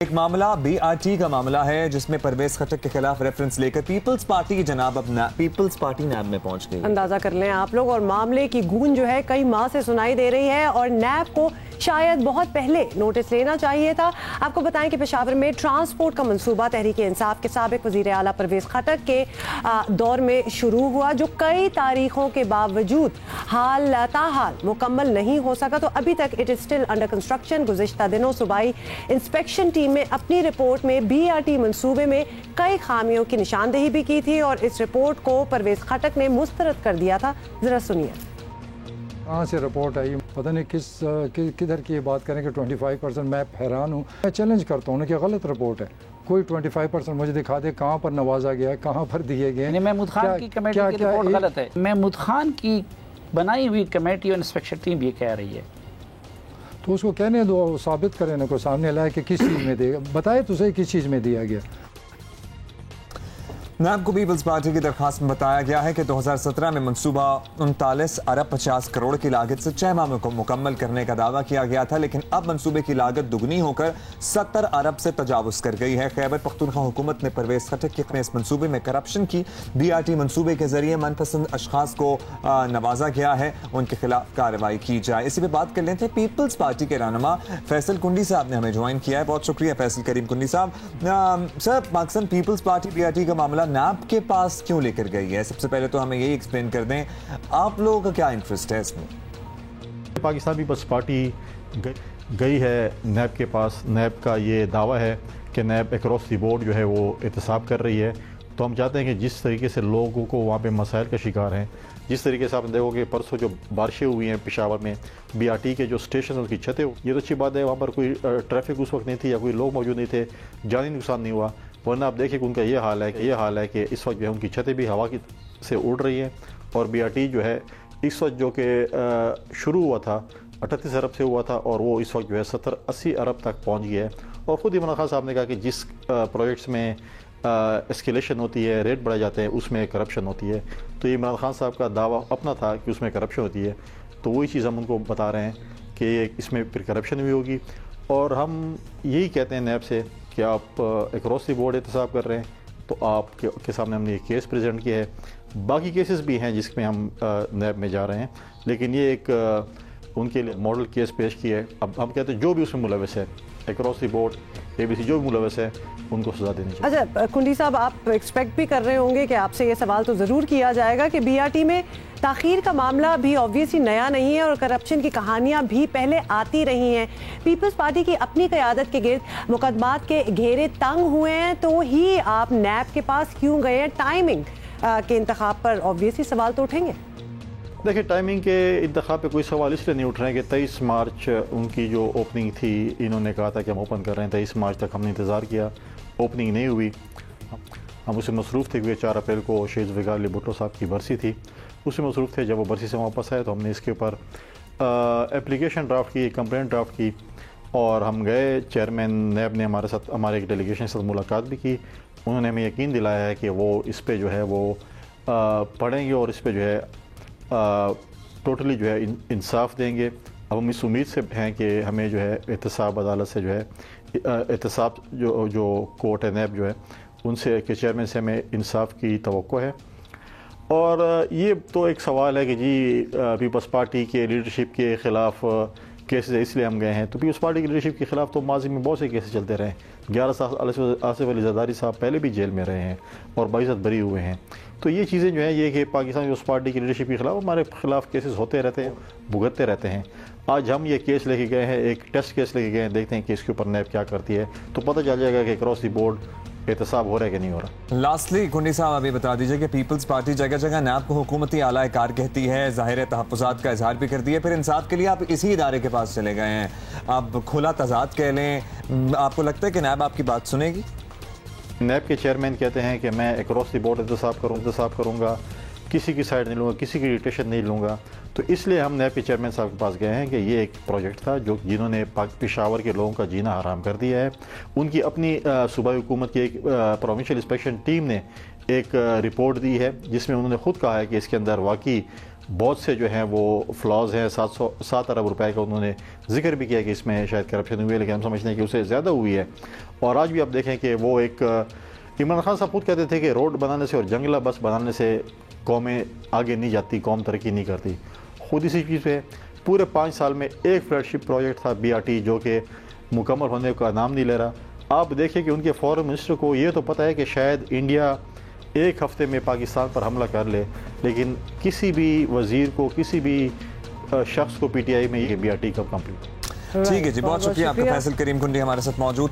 एक मामला बीआरटी का मामला है जिसमें परवेज खटक के खिलाफ रेफरेंस लेकर पीपल्स पार्टी जनाब अब पीपल्स पार्टी नैब में पहुंच गई। अंदाजा कर लें आप लोग, और मामले की गूंज जो है कई माह से सुनाई दे रही है और नैब को शायद बहुत पहले नोटिस लेना चाहिए था। आपको बताएं कि पेशावर में ट्रांसपोर्ट का मंसूबा तहरीक इंसाफ के साबिक वजीर आला परवेज खटक के दौर में शुरू हुआ, जो कई तारीखों के बावजूद ताहाल मुकम्मल नहीं हो सका। तो अभी तक it is still under construction. गुज़िश्ता दिनों सूबाई इंस्पेक्शन टीम में अपनी रिपोर्ट में बीआरटी मंसूबे में कई खामियों की निशानदेही भी की थी और इस रिपोर्ट को परवेज खटक ने मुस्तरद कर दिया था। जरा सुनिए। कहाँ से रिपोर्ट आई, पता नहीं किधर की ये बात करें कि 25%। मैं हैरान हूँ, मैं चैलेंज करता हूँ कि गलत रिपोर्ट है। कोई 25% मुझे दिखा दे कहाँ पर नवाजा गया है, कहाँ पर दिए गए। महमूद खान की कमेटी की रिपोर्ट गलत है। महमूद खान की बनाई हुई कमेटी और इंस्पेक्शन टीम ये कह रही है, तो उसको कहने दो, साबित करें ना, को सामने लाए कि किस चीज़ में दिया, बताए तो सही किस चीज़ में दिया गया। नैब को पीपल्स पार्टी की दरखास्त में बताया गया है कि 2017 में मंसूबा 39 अरब 50 करोड़ की लागत से 6 माह को मुकम्मल करने का दावा किया गया था, लेकिन अब मंसूबे की लागत दुगनी होकर 70 अरब से तजावुज कर गई है। खैबर पख्तूनख्वा हुकूमत ने परवेज खटक के इस मंसूबे में करप्शन की बीआरटी मंसूबे के जरिए मनपसंद अशखास को नवाजा गया है, उनके खिलाफ कार्रवाई की जाए। इसी पर बात कर लेते हैं। पीपल्स पार्टी के रहनुमा फैसल कुंडी साहब ने हमें ज्वाइन किया है। बहुत शुक्रिया फैसल करीम कुंडी साहब। Sir, Pakistan Peoples Party BRT का मामला नैब के पास क्यों लेकर गई है? सबसे पहले तो हमें यही एक्सप्लेन कर दें, आप लोगों का क्या इंटरेस्ट है इसमें? पाकिस्तान पीपल्स पार्टी गई है नैब के पास। नैब का ये दावा है कि नैब अक्रॉस द बोर्ड जो है वो एहतसाब कर रही है। तो हम चाहते हैं कि जिस तरीके से लोगों को वहाँ पे मसाइल का शिकार हैं, जिस तरीके से आपने देखोगे परसों जो बारिशें हुई हैं पेशावर में, बीआरटी के जो स्टेशन उसकी छतें, ये तो अच्छी बात है, वहाँ पर कोई ट्रैफिक उस वक्त नहीं थी या कोई लोग मौजूद नहीं थे, जानी नुकसान नहीं हुआ। वरना आप देखिए कि उनका ये हाल है कि इस वक्त जो है उनकी छतें भी हवा की से उड़ रही हैं। और बीआरटी जो है इस वक्त जो कि शुरू हुआ था 38 अरब से हुआ था और वो इस वक्त जो है 70-80 अरब तक पहुंच गया है। और ख़ुद इमरान खान साहब ने कहा कि जिस प्रोजेक्ट्स में एस्केलेशन होती है, रेट बढ़ाए जाते हैं, उसमें करप्शन होती है। तो ये इमरान खान साहब का दावा अपना था कि उसमें करप्शन होती है, तो वही चीज़ हम उनको बता रहे हैं कि इसमें फिर करप्शन भी होगी। और हम यही कहते हैं नैब से कि आप अक्रॉस द बोर्ड एहतसाब कर रहे हैं, तो आपके सामने हमने एक केस प्रेजेंट किया है। बाकी केसेस भी हैं जिसमें हम नैब में जा रहे हैं, लेकिन ये एक उनके लिए मॉडल केस पेश किया है। अब हम कहते हैं जो भी उसमें मुलविस है, अक्रॉस द बोर्ड ABC जो भी मुलविस है, उनको सजा देनी चाहिए। अच्छा कुंडी साहब, आप एक्सपेक्ट भी कर रहे होंगे कि आपसे ये सवाल तो ज़रूर किया जाएगा कि बीआरटी में ताख़ीर का मामला भी ऑब्वियसली नया नहीं है और करप्शन की कहानियां भी पहले आती रही हैं। पीपल्स पार्टी की अपनी क़यादत के गिर्द मुकदमात के घेरे तंग हुए हैं, तो ही आप नैब के पास क्यों गए हैं? टाइमिंग के इंतखाब पर ऑब्वियसली सवाल तो उठेंगे। देखिए, टाइमिंग के इंतखाब पे कोई सवाल इसलिए नहीं उठ रहे हैं कि 23 मार्च उनकी जो ओपनिंग थी, इन्होंने कहा था कि हम ओपन कर रहे हैं। 23 मार्च तक हमने इंतज़ार किया, ओपनिंग नहीं हुई। हम उससे मसरूफ़ थे क्योंकि 4 अप्रैल को शहीद ज़ुल्फ़िकार अली भुट्टो साहब की बरसी थी, उससे मसरूफ़ थे। जब वो बरसी से वापस आए तो हमने इसके ऊपर एप्लीकेशन ड्राफ्ट की, कंप्लेंट ड्राफ्ट की और हम गए। चेयरमैन नैब ने हमारे साथ, हमारे एक डेलीगेशन के साथ मुलाकात भी की। उन्होंने हमें यकीन दिलाया है कि वो इस पर जो है वो पढ़ेंगे और इस पर जो है टोटली जो है इंसाफ देंगे। अब हम इस उम्मीद से हैं कि हमें जो है एहतसाब अदालत से जो है एहतसाब जो कोर्ट है नैब जो है उनसे के चेयरमैन से हमें इंसाफ की तवक्को है। और ये तो एक सवाल है कि जी पीपल्स पार्टी के लीडरशिप के ख़िलाफ़ केसेस इसलिए हम गए हैं, तो पीपल्स पार्टी की लीडरशिप के ख़िलाफ़ तो माजी में बहुत से केसेस चलते रहे। 11 साल आसिफ अली ज़रदारी साहब पहले भी जेल में रहे हैं और बाइज़्ज़त बरी हुए हैं। तो ये चीज़ें जो है ये कि पाकिस्तान पीपल्स पार्टी की लीडरशिप के ख़िलाफ़ हमारे ख़िलाफ़ केसेस होते रहते हैं, भुगतते रहते हैं। आज हम ये केस लेके गए हैं, एक टेस्ट केस लेके गए हैं, देखते हैं कि इसके ऊपर नैब क्या करती है, तो पता चल जाएगा कि क्रॉस द बोर्ड एहतसाब हो रहा है कि नहीं हो रहा। लास्टली कुंडी साहब, अभी बता दीजिए कि पीपल्स पार्टी जगह जगह नैब को हुकूमती आला कार कहती है, ज़ाहिर तहफ़्फ़ुज़ात का इजहार भी करती है, फिर इंसाफ के लिए आप इसी इदारे के पास चले गए हैं। आप खुला तज़ाद कह लें, आपको लगता है कि नैब आपकी बात सुनेगी? नैब के चेयरमैन कहते हैं कि मैं अक्रॉस द बोर्ड एहतसाब करूँगा, किसी की साइड नहीं लूँगा, किसी की डिटेशन नहीं लूँगा। तो इसलिए हम नैब के चेयरमैन साहब के पास गए हैं कि ये एक प्रोजेक्ट था जो जिन्होंने पेशावर के लोगों का जीना हराम कर दिया है। उनकी अपनी सूबाई हुकूमत की एक प्रोविंशियल इंस्पेक्शन टीम ने एक रिपोर्ट दी है जिसमें उन्होंने ख़ुद कहा है कि इसके अंदर वाकई बहुत से जो हैं वो फ्लॉज हैं। 7 अरब रुपए का उन्होंने जिक्र भी किया कि इसमें शायद करप्शन हुई है, लेकिन हम समझते हैं कि उससे ज़्यादा हुई है। और आज भी आप देखें कि वो एक इमरान खान साहब खुद कहते थे कि रोड बनाने से और जंगला बस बनाने से कौमें आगे नहीं जाती, कौम तरक्की नहीं करती। खुद इसी चीज़ पे पूरे 5 साल में एक फ्लैगशिप प्रोजेक्ट था BRT जो कि मुकम्मल होने का नाम नहीं ले रहा। आप देखिए कि उनके फॉरेन मिनिस्टर को ये तो पता है कि शायद इंडिया एक हफ्ते में पाकिस्तान पर हमला कर ले, लेकिन किसी भी वज़ीर को, किसी भी शख्स को PTI में ये BRT कब कंप्लीट। ठीक है जी, बहुत शुक्रिया आपका फैसल करीम कुंडी हमारे साथ मौजूद।